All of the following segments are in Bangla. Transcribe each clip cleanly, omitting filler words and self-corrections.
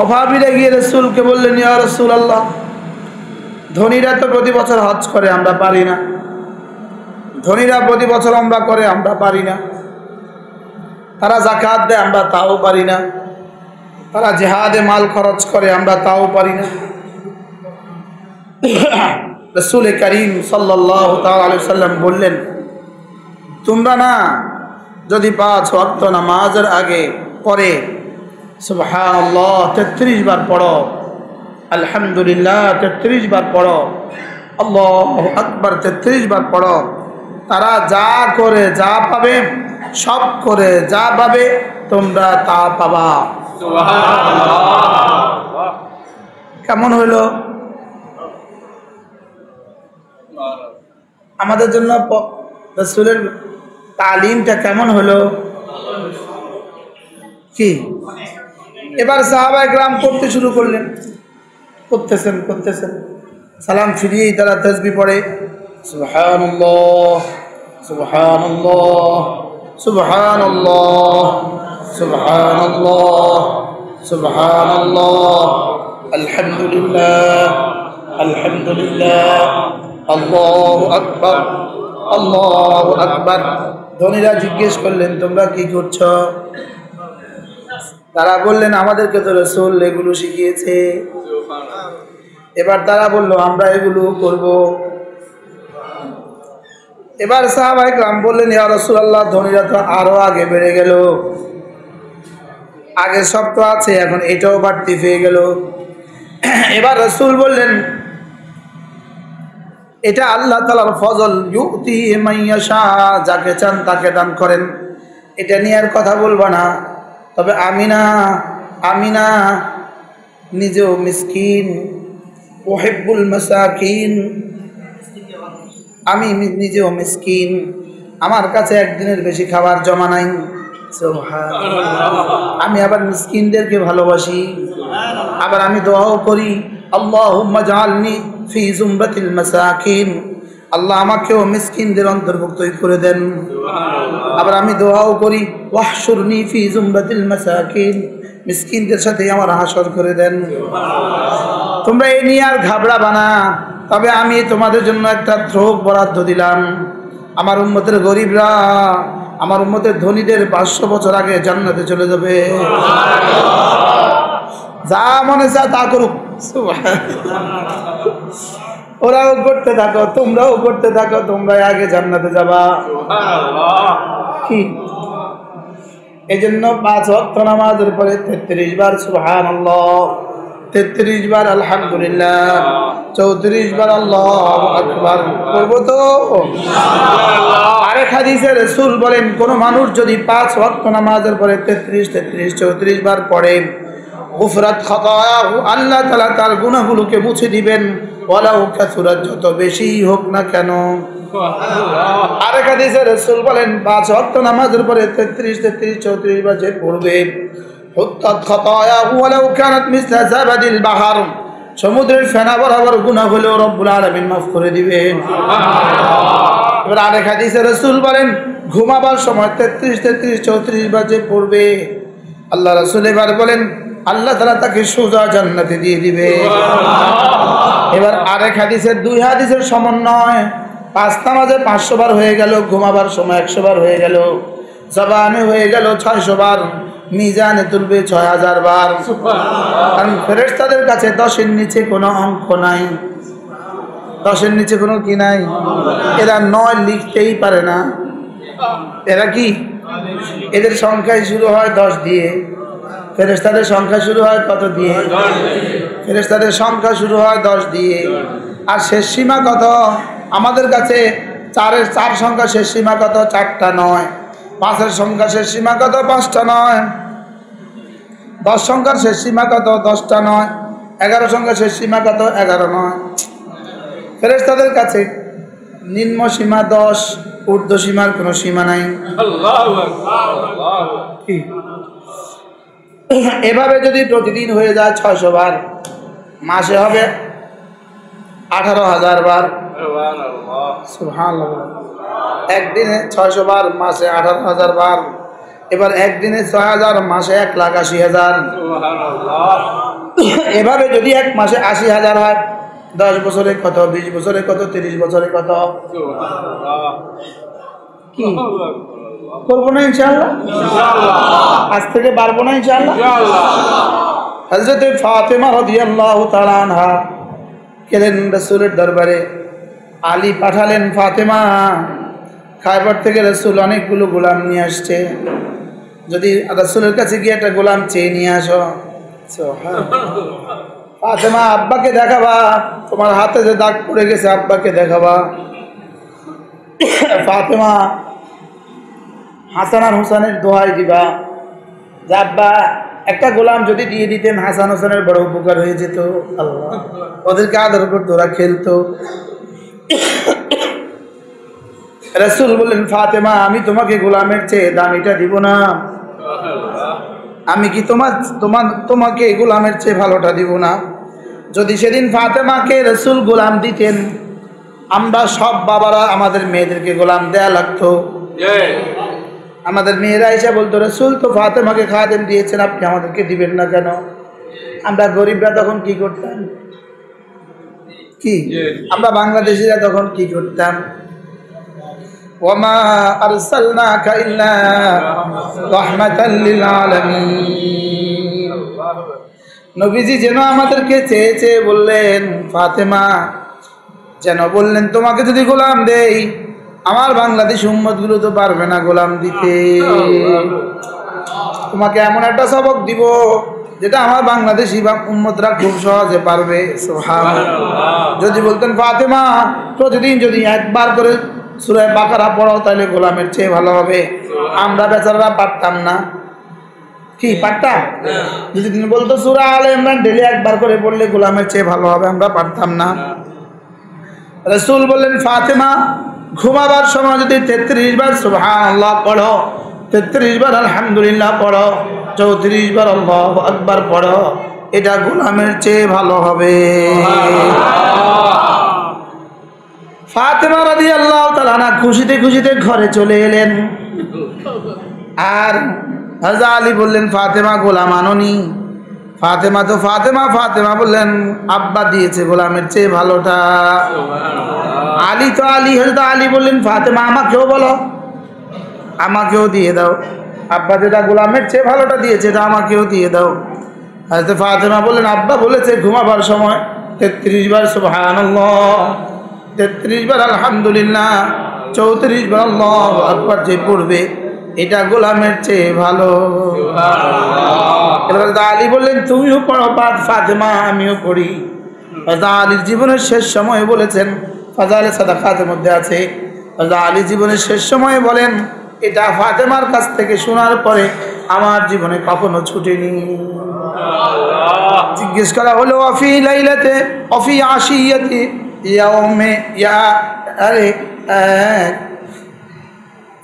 অভাবীরা গিয়ে রাসূলকে বললেন, ইয়া রাসূলুল্লাহ, ধনীরা তো প্রতি বছর হজ করে, আমরা পারি না। ধনীরা প্রতি বছর উমরা করে, আমরা পারি না। তারা যাকাত দেয়, আমরা তাও পারি না। তারা জিহাদে মাল খরচ করে, আমরা তাও পারি না। রাসূল করিম সাল্লাল্লাহু তাআলা আলাইহি ওয়াসাল্লাম বললেন, তোমরা না যদি 5 ওয়াক্ত নামাজের আগে পরে সুবহানাল্লাহ 33 বার পড়ো, আলহামদুলিল্লাহ 33 বার পড়ো, আল্লাহু আকবার 33 বার পড়ো, তারা যা করে যা পাবে, সব করে যা পাবে তোমরা তা পাবা। সুবহানাল্লাহ। কেমন হলো আমাদের জন্য রাসূলের তালিমটা? কেমন হলো কি? এবার সাহাবায়ে কেরাম করতে শুরু করলেন, করতেছেন। সালাম ফিরিয়েই তারা তাসবিহ পড়ে, সুবহানাল্লাহ সুবহানাল্লাহ সুবহানাল্লাহ সুবহানাল্লাহ সুবহানাল্লাহ, আলহামদুলিল্লাহ আলহামদুলিল্লাহ, আল্লাহু আকবার আল্লাহু আকবার। ধনীরা জিজ্ঞেস করলেন, তোমরা কি করছো? তারা বললেন, আমাদেরকে তো রাসূল এগুলো শিখিয়েছে। এবার তারা বলল, আমরা এগুলো করব। এবার সাহাবায়ে কেরাম বললেন, ইয়া রাসূলুল্লাহ, ধনীরা তো আরো আগে বেড়ে গেল, আগে সব তো আছে, এখন এটাও বাড়তি হয়ে গেল। এবার রাসূল বললেন, এটা আল্লাহ তাআলার ফজল, ইউতি মান ইয়াশা, যাকে চান তাকে দান করেন, এটা নিয়ে আর কথা বলবা না। তবে আমি না নিজেও মিসকিন, উহিব্বুল মাসাকিন, আমি নিজেও মিসকিন, আমার কাছে একদিনের বেশি খাবার জমা নাই। আমি আবার মিসকিনদেরকে ভালোবাসি, আবার আমি দোয়াও করি, আল্লাহুম্মা জাআলনি ফি জুমরাতিল মাসাকিন, আল্লাহ আমাকেও মিসকিনদের অন্তর্ভুক্ত করে দেন। আবার আমি দোয়াও করি, ওয়াহশুরনি ফি জুমরাতিল মাসাকিন, মিসকিনদের সাথে আমার হাসর করে দেন। তোমরা এই নিয়ে আর ঘাবড়াবা না। তবে আমি তোমাদের জন্য একটা থ্রোক বরাদ্দ দিলাম। আমার উম্মতের গরিবরা, আমার উম্মতের ধনীদের 500 বছর আগে জান্নাতে চলে যাবে। যা মনে চায় তা করুক, ওরাও করতে থাকো, তোমরাও করতে থাকো, তোমরা আগে জান্নাতে যাবা। কি এই জন্য 5 ওয়াক্ত নামাজের পরে 33 বার সুবহানাল্লাহ, 33 বার আলহামদুলিল্লাহ, 34 বার আল্লাহু আকবার করবো তো ইনশাআল্লাহ। আরেক হাদিসে রাসূল বলেন, কোন মানুষ যদি 5 ওয়াক্ত নামাজের পরে 33, 34 বার পড়ে, গুফরাত খাতায়াহু, আল্লাহ তাআলা তার গুনাহগুলোকে মুছে দিবেন, ওয়ালাউ কাসুরাত, যত বেশি হোক না কেন। আরেক হাদিসে রাসূল বলেন, 5 ওয়াক্ত নামাজের পরে 33, 34 বার যে পড়বে, হুত্তাত খাতায়াহু ওয়ালাউ কানাত মিসলা জাবাদিল বাহর, সমুদ্রের ফেনা বরাবর গুনাহ হলেও রব্বুল আলামিন মাফ করে দিবেন। এবার আরেক হাদিসে রাসূল বলেন, ঘুমাবার সময় 33, 34 বার যে পড়বে, আল্লাহ রাসূল এবার বলেন, আল্লাহ তাআলা তাকে সোজা জান্নাতে দিয়ে দিবে। এবার আরেক হাদিসের 2 হাদিসের সমন্বয়, 5 নামাজে 500 বার হয়ে গেল, ঘুমাবার সময় 100 বার হয়ে গেল, জবানে হয়ে গেল 600 বার, মিজানে তুলবে 6000 বার। কারণ ফেরেশতাদের কাছে 10-এর নিচে কোনো অঙ্ক নাই, 10-এর নিচে কোনো কি নাই। এরা 9 লিখতেই পারে না। এরা কি, এদের সংখ্যায় শুরু হয় 10 দিয়ে, ফেরেশতাদের সংখ্যা শুরু হয় কত দিয়ে? ফেরেশতাদের সংখ্যা শুরু হয় 10 দিয়ে। আর শেষ সীমা কত? আমাদের কাছে 4-এর 4 সংখ্যা শেষ সীমা কত? 4টা নয়। 5-এর সংখ্যা শেষ সীমা কত? 5টা নয়। 10 সংখ্যার শেষ সীমা কত? 10টা নয়। 11 সংখ্যার শেষ সীমা কত? 11 নয়। ফেরেশতাদের কাছে নিম্ন সীমা 10, ঊর্ধ্ব সীমার কোনো সীমা নাই। আল্লাহু আকবার। এভাবে যদি প্রতিদিন হয়ে যায় 600 বার, মাসে হবে 18,000 বার। সুবহানাল্লাহ। একদিনে 600 বার, মাসে 18,000 বার। এবার একদিনে 6,000, মাসে 1,80,000। সুবহানাল্লাহ। এভাবে যদি এক মাসে ৮০,০০০ হয়, 10 বছরে কত, 20 বছরে কত, 30 বছরে কত? কি করবো না ইনশাআল্লাহ? আজ থেকে পারবো না ইনশাআল্লাহ? হযরত ফাতেমা রাদিয়াল্লাহু তাআলা আনহা গেলেন রাসূলের দরবারে। আলী পাঠালেন, ফাতেমা খায়বার থেকে রাসূল অনেকগুলো গোলাম নিয়ে আসছে, যদি রাসূলের কাছে গিয়ে একটা গোলাম চেয়ে নিয়ে আসো। ফাতেমা, আব্বাকে দেখাবা, তোমার হাতে যে দাগ পড়ে গেছে আব্বাকে দেখাবা। ফাতেমা হাসান আর হুসানের দোহাই দিবা যে আব্বা একটা গোলাম যদি দিয়ে দিতেন হাসান হোসেনের বড় উপকার হয়ে যেত। আল্লাহ, ওদেরকে আদর করতো, ওরা খেলতো। রাসূল বললেন, ফাতেমা আমি তোমাকে গোলামের চেয়ে দামিটা দিব না, আমি কি তোমাকে গোলামের চেয়ে ভালোটা দিব না? যদি সেদিন ফাতেমাকে রাসূল গোলাম দিতেন, আমরা সব বাবারা আমাদের মেয়েদেরকে গোলাম দেয়া লাগতো। আমাদের মেয়েরা এসে বলতো, রাসূল তো ফাতেমাকে খাদেম দিয়েছেন, আপনি আমাদেরকে দিবেন না কেন? আমরা গরিবরা তখন কি করতাম? কি আমরা বাংলাদেশিরা তখন কি করতাম? ওয়ামা আরসালনাকা ইল্লা রাহমাতাল লিল আলামিন। নবীজি যেন আমাদেরকে চেয়ে চেয়ে বললেন, ফাতেমা যেন বললেন, তোমাকে যদি গোলাম দেই আমার বাংলাদেশ উম্মতগুলো তো পারবে না গোলাম দিতে, তোমাকে এমন একটা সবক দিব যেটা আমার বাংলাদেশি বা উম্মতরা খুব সহজে পারবে। সুবহানাল্লাহ। যদি বলতেন, ফাতেমা প্রতিদিন যদি একবার করে সূরা বাকারা পড়ো তাহলে গোলামের চেয়ে ভালো হবে, আমরা বেচারারা পারতাম না। কি পারতাম? যদি তিনি বলতো সূরা আলে ইমরান ডেলি একবার করে পড়লে গোলামের চেয়ে ভালো হবে, আমরা পারতাম না। রাসূল বললেন, ফাতেমা ঘুমাবার সময় যদি 33 বার সুবহানাল্লাহ পড়ো, 33 বার আলহামদুলিল্লাহ পড়ো, 34 বার আল্লাহু আকবার পড়ো, এটা গোলামের চেয়ে ভালো হবে। ফাতেমা রাদিয়াল্লাহু তাআলা আনহা খুশিতে খুশিতে ঘরে চলে এলেন। আর হযরত আলী বললেন, ফাতেমা গোলাম আনোনি? ফাতেমা বললেন, আব্বা দিয়েছে গোলামের চেয়ে ভালোটা। আলী তো আলী, হযরত আলী বললেন, ফাতেমা আমাকেও বলো, আমাকেও দিয়ে দাও, আব্বা যেটা গোলামের চেয়ে ভালোটা দিয়েছে এটা আমাকেও দিয়ে দাও। হযরত ফাতেমা বললেন, আব্বা বলেছে ঘুমাবার সময় 33 বার সুবহানাল্লাহ, 33 বার আলহামদুলিল্লাহ, 34 বার আল্লাহু আকবার যে পড়বে এটা গোলামের চেয়ে ভালো। এবার আলী বললেন, তুমিও পড়ো ফাতেমা, আমিও পড়ি। আলীর জীবনের শেষ সময়ে বলেছেন, ফাজাইলে সাদাকাতের মধ্যে আছে, আলী জীবনের শেষ সময়ে বলেন, এটা ফাতেমার কাছ থেকে শোনার পরে আমার জীবনে কখনো ছুটেনি। জিজ্ঞেস করা হলো, অফি লাইলাতে অফি আশিয়াতি ইয়াউমে ইয়া আরে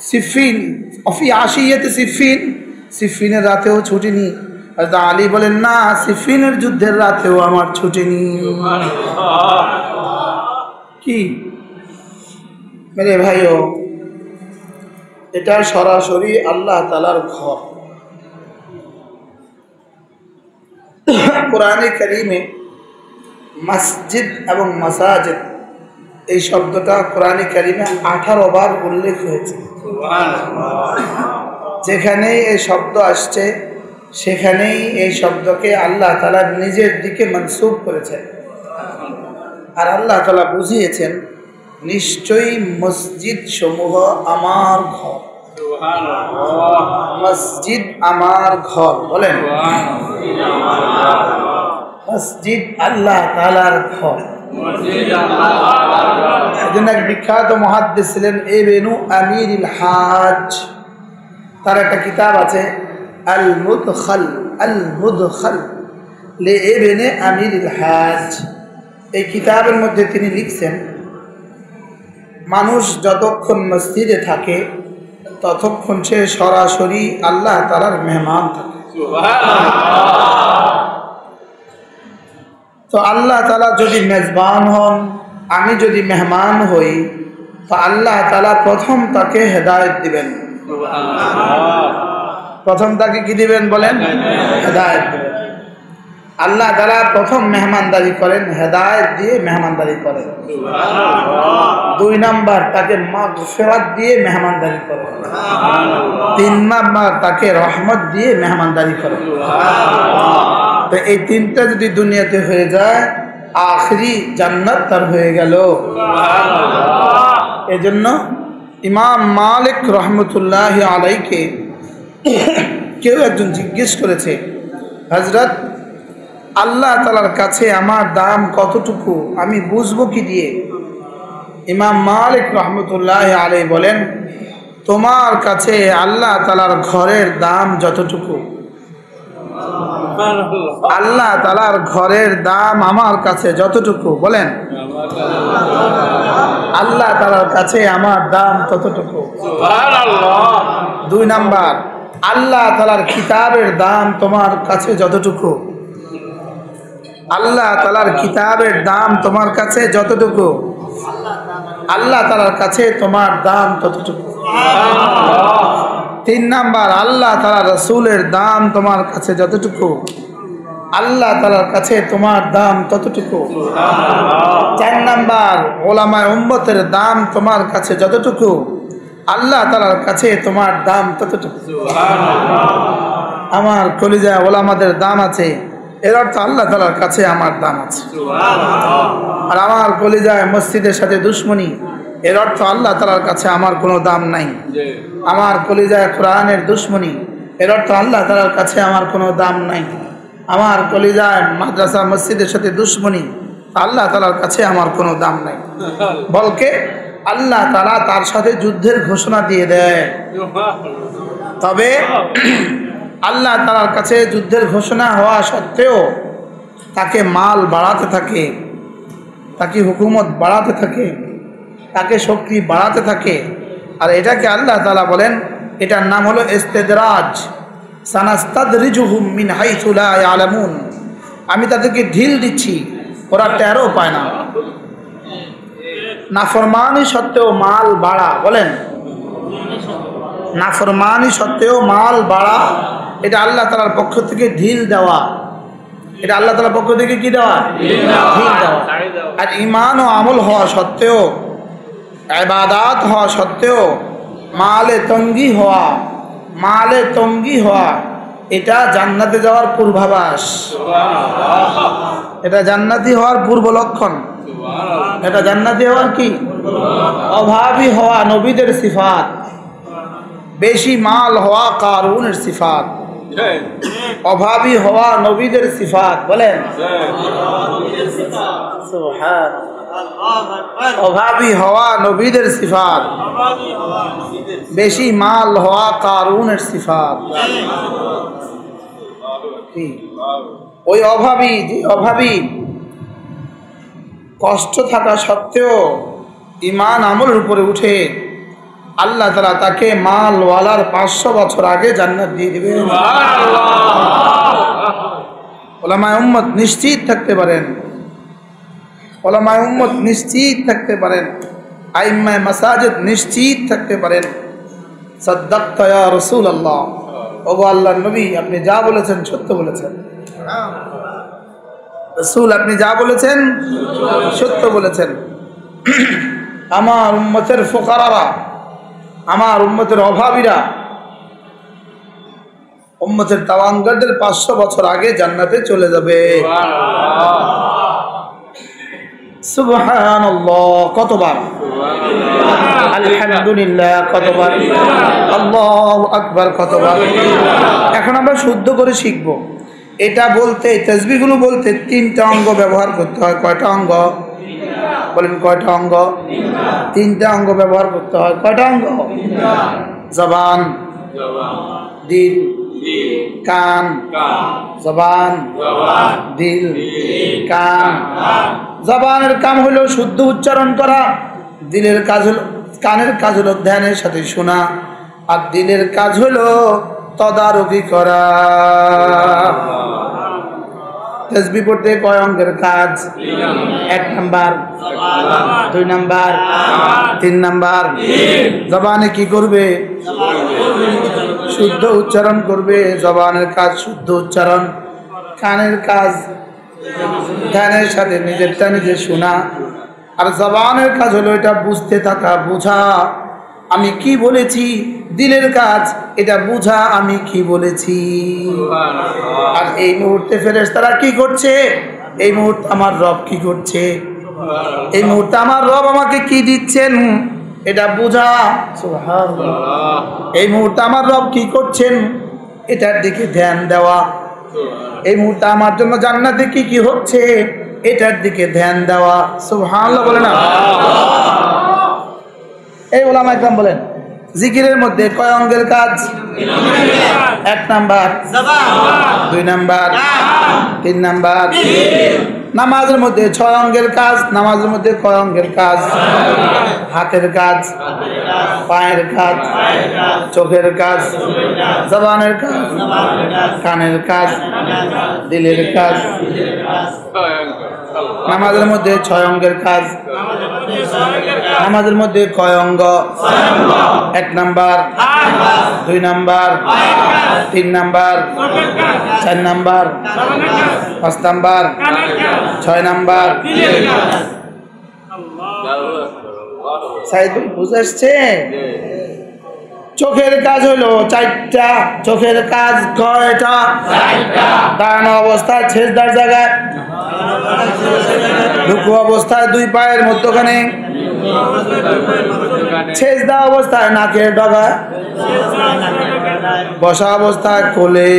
সিফিন, অফি আশিয়াতে সিফিন, সিফিনের রাতেও ছুটিনি। আলী বলেন, না, সিফিনের যুদ্ধের রাতেও আমার ছুটিনি। কি মেরে ভাইও, এটা সরাসরি আল্লাহ তাআলার ঘর। কোরআনে কারীমে মসজিদ এবং মাসাজিদ এই শব্দটা কোরআনে কারীমে 18 বার উল্লেখ হয়েছে। যেখানেই এই শব্দ আসছে সেখানেই এই শব্দকে আল্লাহ তাআলা নিজের দিকে মনসুব করেছেন। আর আল্লাহ তাআলা বুঝিয়েছেন, নিশ্চয়ই মসজিদ সমূহ আমার ঘর। মসজিদ আমার ঘর, বলেন মসজিদ আল্লাহ তাআলার ঘর। একজন এক বিখ্যাত মুহাদ্দিস ছিলেন ইবনু আমিরুল হাজ, তার একটা কিতাব আছে আল মুদখাল লি ইবনে আমিরুল হাজ। এই কিতাবের মধ্যে তিনি লিখছেন, মানুষ যতক্ষণ মসজিদে থাকে ততক্ষণ সে সরাসরি আল্লাহ তাআলার মেহমান থাকে। তো আল্লাহ তাআলা যদি মেজবান হন, আমি যদি মেহমান হই, তো আল্লাহ তাআলা প্রথম তাকে হেদায়েত দিবেন। প্রথম তাকে কি দিবেন বলেন? হেদায়েত দিবেন। আল্লাহ তাআলা প্রথম মেহমানদারি করেন হেদায়েত দিয়ে মেহমানদারি করেন। 2 নাম্বার তাকে মাগফিরাত দিয়ে মেহমানদারি করেন। 3 নাম্বার তাকে রহমত দিয়ে মেহমানদারি করেন। তো এই তিনটা যদি দুনিয়াতে হয়ে যায় আখরি জান্নাত তার হয়ে গেল। এজন্য ইমাম মালিক রহমতুল্লাহ আলাইকে কেউ একজন জিজ্ঞেস করেছে, হযরত আল্লাহ তাআলার কাছে আমার দাম কতটুকু, আমি বুঝবো কি দিয়ে? ইমাম মালিক রহমতুল্লাহ আলাইহি বলেন, তোমার কাছে আল্লাহ তাআলার ঘরের দাম যতটুকু, আল্লাহ তাআলার ঘরের দাম আমার কাছে যতটুকু, বলেন আল্লাহ তাআলার কাছে আমার দাম ততটুকু। 2 নাম্বার, আল্লাহ তাআলার কিতাবের দাম তোমার কাছে যতটুকু, আল্লাহ তাআলার কিতাবের দাম তোমার কাছে যতটুকু, আল্লাহ তাআলার কাছে তোমার দাম ততটুকু। 3 নাম্বার, আল্লাহ তাআলার রাসূলের দাম তোমার কাছে যতটুকু, আল্লাহ তাআলার কাছে তোমার দাম ততটুকু। 4 নাম্বার, উলামায়ে উম্মতের দাম তোমার কাছে যতটুকু, আল্লাহ তাআলার কাছে তোমার দাম ততটুকু। আমার কলিজায় ওলামাদের দাম আছে, এর অর্থ আল্লাহ তাআলার কাছে আমার দাম আছে। আর আমার কলিজায় মসজিদের সাথে দুশমনি, এর অর্থ আল্লাহ তাআলার কাছে আমার কোনো দাম নাই। আমার কলিজায় কোরআনের দুশমনি, এর অর্থ আল্লাহ তাআলার কাছে আমার কোনো দাম নাই। আমার কলিজায় মাদ্রাসা মসজিদের সাথে দুশমনি, আল্লাহ তাআলার কাছে আমার কোনো দাম নাই। বলকে আল্লাহ তাআলা তার সাথে যুদ্ধের ঘোষণা দিয়ে দেয়। তবে আল্লাহ তাআলার কাছে যুদ্ধের ঘোষণা হওয়া সত্ত্বেও তাকে মাল বাড়াতে থাকে, তাকে হুকুমত বাড়াতে থাকে, তাকে শক্তি বাড়াতে থাকে। আর এটাকে আল্লাহ তাআলা বলেন, এটার নাম হলো ইস্তিদরাজ। সানাস্তাদরিজুহুম মিন হাইসু লা ইয়ালামুন, আমি তাদেরকে ঢিল দিচ্ছি, ওরা টেরও পায় না। নাফরমানি সত্ত্বেও মাল বাড়া, বলেন নাফরমানি সত্ত্বেও মাল বাড়া, এটা আল্লাহ তাআলার পক্ষ থেকে ঢিল দেওয়া। এটা আল্লাহ তাআলার পক্ষ থেকে কি দেওয়া? ঢিল দেওয়া। আর ঈমান ও আমল হওয়া সত্ত্বেও, ইবাদত হওয়া সত্ত্বেও মালে তঙ্গি হওয়া, এটা জান্নাতে যাওয়ার পূর্বাভাস। এটা জান্নাতি হওয়ার পূর্ব লক্ষণ। এটা জান্নাতি হওয়ার কি? অভাবী হওয়া নবীদের সিফাত, বেশি মাল হওয়া কারুনের সিফাত। অভাবী হওয়া নবীদের সিফাত, বলেন অভাবী হওয়া নবীদের সিফাত, বেশি মাল হওয়া কারুনের সিফাত। ওই অভাবী কষ্ট থাকা সত্ত্বেও ঈমান আমলের উপরে উঠে আল্লাহ তাআলা তাকে মালওয়ালার 500 বছর আগে জান্নাত দিয়ে দিবেন। উলামায়ে উম্মত নিশ্চিত থাকতে পারেন, উলামায়ে উম্মত নিশ্চিত থাকতে পারেন, আইম্মায়ে মাসাজিদ নিশ্চিত থাকতে পারেন। সাদ্দাকতা ইয়া রাসূলুল্লাহ, ওগো আল্লাহর নবী, আপনি যা বলেছেন সত্য বলেছেন। রাসূল, আপনি যা বলেছেন সত্য বলেছেন। আমার উম্মতের ফুকারারা, আমার উম্মতের অভাবীরা, উম্মতের তাওয়াঙ্গারদের 500 বছর আগে জান্নাতে চলে যাবে। সুবহানাল্লাহ কতবার, আলহামদুলিল্লাহ কতবার, আল্লাহু আকবার কতবার। এখন আমরা শুদ্ধ করে শিখব। এটা বলতে, তাসবিহগুলো বলতে 3টা অঙ্গ ব্যবহার করতে হয়। কয়টা অঙ্গ বলেন? কয়টা অঙ্গ? 3টা অঙ্গ ব্যবহার করতে হয়। কয়টা অঙ্গ? জবান, দিল, কান। জবান, দিল, কান। জবানের কাম হলো শুদ্ধ উচ্চারণ করা, দিলের কাজ হলো, কানের কাজ হলো ধ্যানের সাথে শোনা, আর দিলের কাজ হলো তদারকি করা। তাসবিহ পড়তে কয় অঙ্গের কাজ? 1 নাম্বার, 2 নাম্বার, 3 নাম্বার। জবানে কি করবে? শুদ্ধ উচ্চারণ করবে। জবানের কাজ শুদ্ধ উচ্চারণ, কানের কাজ ধ্যানের সাথে নিজেরটা নিজে শোনা, আর জবানের কাজ হলো এটা বুঝতে থাকা, বোঝা আমি কি বলেছি। দিলের কাজ এটা বোঝা আমি কি বলেছি। আর এই মুহূর্তে ফেরেশতারা কি করছে, এই মুহূর্তে আমার রব কি করছে, এই মুহূর্তে আমার রব আমাকে কি দিচ্ছেন এটা বোঝা। সুবহানাল্লাহ। এই মুহূর্তে আমার রব কি করছেন এটার দিকে ধ্যান দেওয়া। এই মুহূর্তে আমার জন্য জান্নাতে কি কি হচ্ছে এটার দিকে ধ্যান দেওয়া। সুবহানাল্লাহ বলে না? এই ওলামা একদম বলেন জিকিরের মধ্যে কয় অঙ্গের কাজ? 1 নাম্বার, 2 নাম্বার, 3 নাম্বার। নামাজের মধ্যে 6 অঙ্গের কাজ। নামাজের মধ্যে কয় অঙ্গের কাজ? হাতের কাজ, পায়ের কাজ, চোখের কাজ, জবানের কাজ, কানের কাজ, দিলের কাজ। নামাজের মধ্যে 6 অঙ্গের কাজ। নামাজের মধ্যে কয় অঙ্গ? 1 number, 2 number, 3 number, 4 number, 5 number, 6 number. সাইদ বুঝে আসছে? চোখের কাজ হলো 4টা। চোখের কাজ কয়টা? 4টা। দাঁড়ানো অবস্থায় সেজদার জায়গায়, রুকু অবস্থায় 2 পায়ের মধ্যখানে, সেজদা অবস্থায় নাকের ডগায়, বসা অবস্থায় কোলে।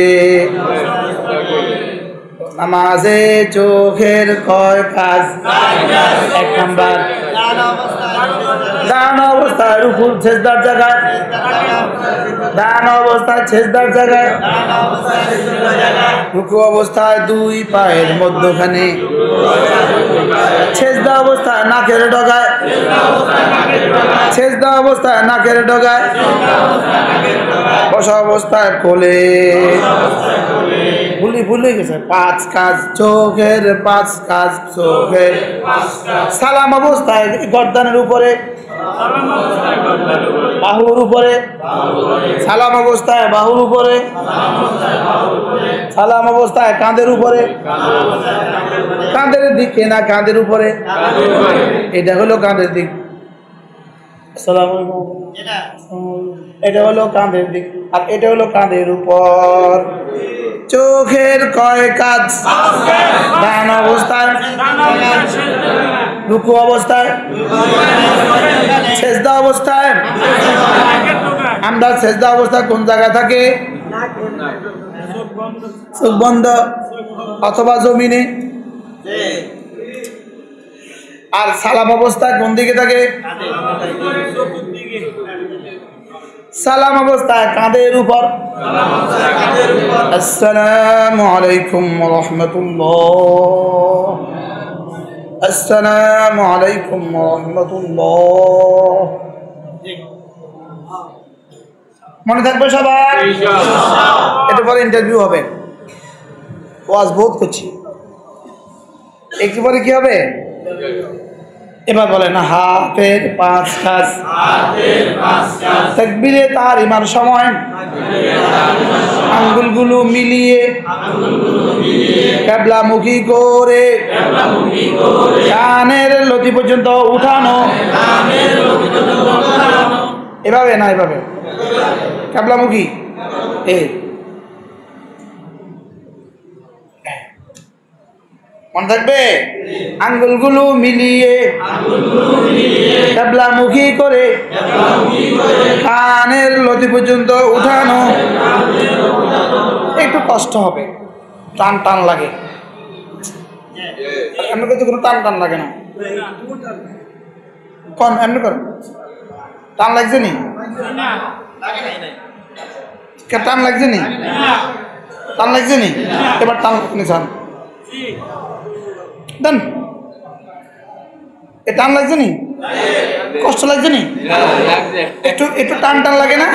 নামাজে চোখের কয় কাজ? 1 নাম্বার, দাঁড়ানো অবস্থায় রুকু সেজদার জায়গায়, দাঁড়ানো অবস্থায় সেজদার জায়গায়, রুকু অবস্থায় 2 পায়ের মধ্যখানে, সেজদা অবস্থায় নাকের ডগায়, সেজদা অবস্থায় নাকের ডগায়, বসা অবস্থায় কোলে। ভুলে গেছে 5 কাজ চোখের, 5 কাজ চোখের। সালাম অবস্থায় গর্দানের উপরে, বাহুর উপরে, সালাম অবস্থায় বাহুর উপরে, সালাম অবস্থায় কাঁধের উপরে, কাঁধের দিকে না কাঁধের উপরে, এটা হলো কাঁধের দিক। আসসালামু আলাইকুম, এটা হলো কাঁধের দিক, আর এটা হলো কাঁধের উপর। চোখের কয় কাজ? ডান অবস্থায়, রুকু অবস্থায়, সেজদা অবস্থায়। আমরা সেজদা অবস্থায় কোন জায়গায় থাকে? চোখ বন্ধ অথবা জমিনে। আর সালাম অবস্থায় কোন দিকে থাকে? সালাম অবস্থায় কাঁধের উপর। আসসালামু আলাইকুম ওয়া রাহমাতুল্লাহ, আসসালামু আলাইকুম ওয়া রাহমাতুল্লাহ। মনে থাকবে সবার? এটা পরে ইন্টারভিউ হবে। ওয়াজ বহুত করছি, একটু পরে কি হবে? এবার বলেন হাতের 5 কাজ। তাকবীরে তাহরিমার সময় আঙ্গুলগুলো মিলিয়ে কিবলামুখী করে কানের লতি পর্যন্ত উঠানো। এভাবে না, এভাবে কিবলামুখী। মনে থাকবে? আঙ্গুলগুলো মিলিয়ে কিবলামুখী করে কানের লতি পর্যন্ত উঠানো। একটু কষ্ট হবে, টান টান লাগে। এমনি করতে কোনো টান টান লাগে না। কোন এমনি কর, টান লাগছে নি? টান লাগছে নি? টান লাগছে নি? এবার টান নিছান দেন। এ টান লাগছে নি? কষ্ট লাগছে নি? একটু একটু টান টান লাগে না?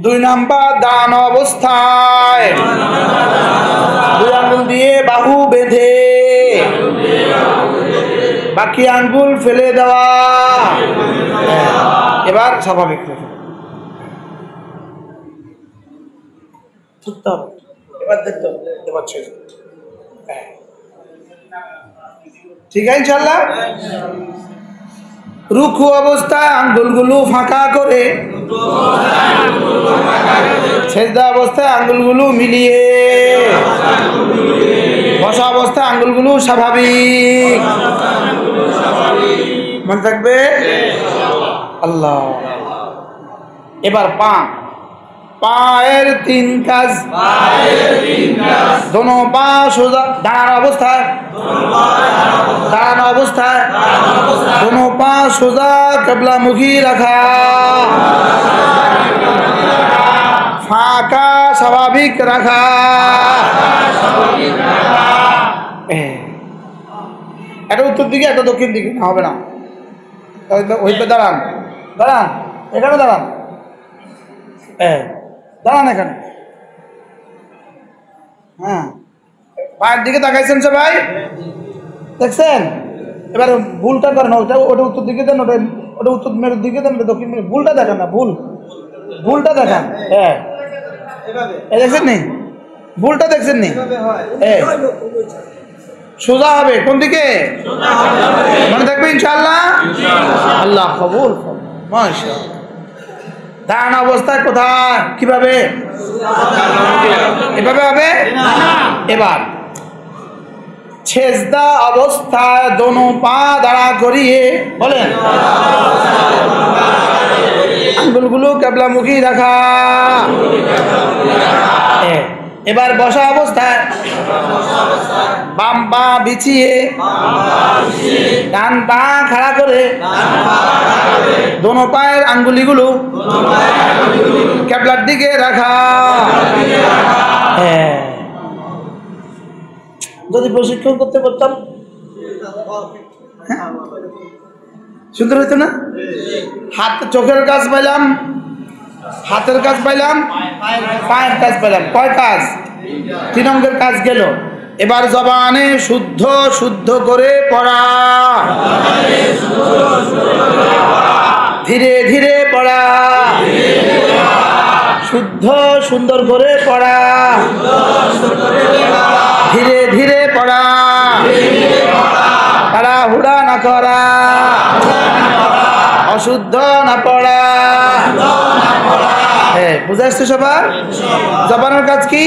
2 নাম্বার দান অবস্থায় 2 আঙ্গুল দিয়ে বাহু বেঁধে বাকি আঙ্গুল ফেলে দেওয়া। এবার স্বাভাবিক ছুটতে হবে। এবার দেখতে হবে, এবার ছেড়ে দেবে। ঠিক আছে ইনশাআল্লাহ। রুকু অবস্থায় আঙ্গুলগুলো ফাঁকা করে, সেজদা অবস্থায় আঙ্গুলগুলো মিলিয়ে, বসা অবস্থায় আঙ্গুলগুলো স্বাভাবিক। মনে থাকবে? আল্লাহ। এবার পা, পায়ের তিন কাজ। দোনো পা সোজা, দাঁড়ানো অবস্থায়, দাঁড়ানো অবস্থায় দোনো পা সোজা কিবলামুখী রাখা, ফাঁকা স্বাভাবিক রাখা। এটা উত্তর দিকে, এটা দক্ষিণ দিকে, না হবে না। ওইটা দাঁড়ান, দাঁড়ান, এখানে দাঁড়ান, দাঁড়ান এখানে। হ্যাঁ, পায়ের দিকে তাকাইছেন সবাই, দেখছেন? এবার ভুলটা করেন, ওটা ওটা উত্তর দিকে দেন, ওটা ওটা উত্তর মেরুর দিকে দেন, ওটা দক্ষিণ মেরু। ভুলটা দেখান না, ভুল, ভুলটা দেখান। হ্যাঁ, দেখছেন নি? ভুলটা দেখছেন নি? সোজা হবে কোন দিকে? মনে থাকবে ইনশাআল্লাহ। আল্লাহ কবুল। মাশাআল্লাহ। দাঁড়ানো অবস্থায় কোথায়, কিভাবে? এভাবে হবে। এবার সেজদা অবস্থায় দোনো পা দাঁড়া করিয়ে বলেন, আঙ্গুলগুলো কিবলামুখী রাখা। এবার বসা অবস্থায় বাম পা বিছিয়ে, ডান পা খাড়া করে, দোনো পায়ের আঙ্গুলিগুলো কিবলার দিকে রাখা। যদি প্রশিক্ষণ করতে পারতাম সুন্দর হইতো না? হাত, চোখের কাজ পাইলাম, হাতের কাজ পাইলাম, পায়ের কাজ পাইলাম। কয় কাজ? 3 অঙ্গের কাজ গেল। এবার জবানে শুদ্ধ শুদ্ধ করে পড়া, ধীরে ধীরে পড়া, শুদ্ধ সুন্দর করে পড়া, ধীরে ধীরে পড়া, তাড়াহুড়া না করা, অশুদ্ধ না পড়া। বুঝে আসছে সবার? জবানের কাজ কি?